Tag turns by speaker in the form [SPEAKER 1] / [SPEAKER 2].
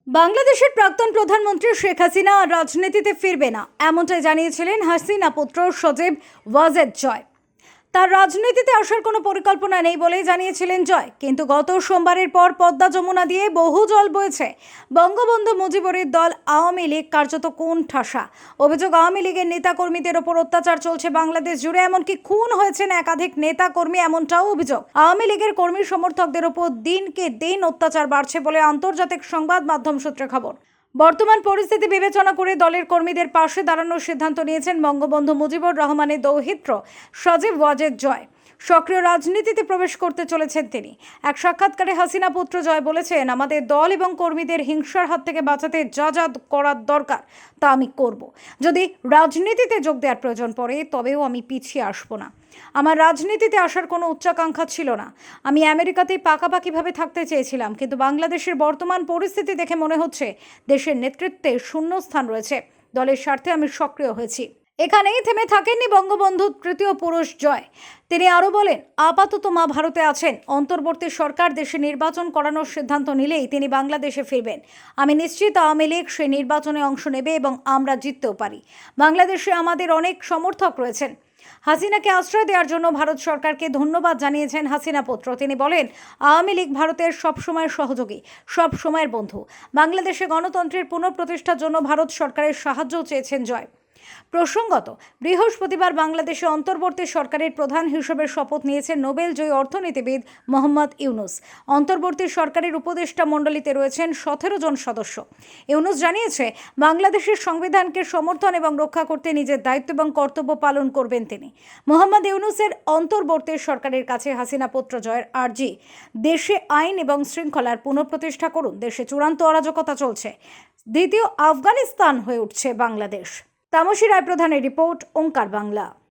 [SPEAKER 1] বাংলাদেশের প্রাক্তন প্রধানমন্ত্রী শেখ হাসিনা আর রাজনীতিতে ফিরবে না, এমনটাই জানিয়েছিলেন হাসিনা পুত্র সজীব ওয়াজেদ জয়। তার রাজনীতিতে আসার কোনো পরিকল্পনা নেই বলেই জানিয়েছিলেন জয়। কিন্তু গত সোমবারের পর পদ্মা যমুনা দিয়ে বহু জল বয়েছে। বঙ্গবন্ধু মুজিবুরের দল আওয়ামী লীগ কার্যত কোন ঠাসা। অভিযোগ, আওয়ামী লীগের নেতাকর্মীদের ওপর অত্যাচার চলছে বাংলাদেশ জুড়ে, এমনকি খুন হয়েছেন একাধিক নেতাকর্মী, এমনটাও অভিযোগ। আওয়ামী লীগের কর্মী সমর্থকদের ওপর দিনকে দিন অত্যাচার বাড়ছে বলে আন্তর্জাতিক সংবাদ মাধ্যম সূত্রে খবর। বর্তমান পরিস্থিতি বিবেচনা করে দলের কর্মীদের পাশে দাঁড়ানোর সিদ্ধান্ত নিয়েছেন বঙ্গবন্ধু মুজিবুর রহমানের দৌহিত্র সজীব ওয়াজেদ জয়। সক্রিয় রাজনীতিতে প্রবেশ করতে চলেছেন তিনি। এক সাক্ষাৎকারে হাসিনা পুত্র জয় বলেছেন, আমাদের দল এবং কর্মীদের হিংসার হাত থেকে বাঁচাতে যা যা করার দরকার তা আমি করব। যদি রাজনীতিতে যোগ দেওয়ার প্রয়োজন পড়ে তবেও আমি পিছিয়ে আসবো না। আমার রাজনীতিতে আসার কোনো উচ্চাকাঙ্ক্ষা ছিল না। আমি আমেরিকাতেই পাকাপাকিভাবে থাকতে চেয়েছিলাম, কিন্তু বাংলাদেশের বর্তমান পরিস্থিতি দেখে মনে হচ্ছে দেশের নেতৃত্বে শূন্যস্থান রয়েছে। দলের স্বার্থে আমি সক্রিয় হয়েছি। এখানেই থেমে থাকেননি বঙ্গবন্ধু তৃতীয় পুরুষ জয়। তিনি আরও বলেন, আপাতত মা ভারতে আছেন। অন্তর্বর্তী সরকার দেশে নির্বাচন করানোর সিদ্ধান্ত নিলেই তিনি বাংলাদেশে ফিরবেন। আমি নিশ্চিত আওয়ামী লীগ সেই নির্বাচনে অংশ নেবে এবং আমরা জিততেও পারি। বাংলাদেশে আমাদের অনেক সমর্থক রয়েছেন। হাসিনাকে আশ্রয় দেওয়ার জন্য ভারত সরকারকে ধন্যবাদ জানিয়েছেন হাসিনা পুত্র। তিনি বলেন, আওয়ামী লীগ ভারতের সবসময়ের সহযোগী, সব সময়ের বন্ধু। বাংলাদেশে গণতন্ত্রের পুনঃপ্রতিষ্ঠার জন্য ভারত সরকারের সাহায্য চেয়েছেন জয়। প্রসঙ্গত, বৃহস্পতিবার বাংলাদেশে অন্তর্বর্তী সরকারের প্রধান হিসেবে শপথ নিয়েছেন নোবেল জয়ী অর্থনীতিবিদ মোহাম্মদ ইউনুস। অন্তর্বর্তী সরকারের উপদেষ্টা মণ্ডলীতে রয়েছেন 17 জন সদস্য। ইউনুস জানিয়েছে, বাংলাদেশের সংবিধানকে সমর্থন এবং রক্ষা করতে নিজের দায়িত্ব এবং কর্তব্য পালন করবেন তিনি। মোহাম্মদ ইউনুসের অন্তর্বর্তী সরকারের কাছে হাসিনা পুত্র জয়ের আর্জি, দেশে আইন এবং শৃঙ্খলার পুনঃপ্রতিষ্ঠা করুন। দেশে চূড়ান্ত অরাজকতা চলছে। দ্বিতীয় আফগানিস্তান হয়ে উঠছে বাংলাদেশ। তামসী রায় প্রধানের রিপোর্ট, ওঙ্কার বাংলা।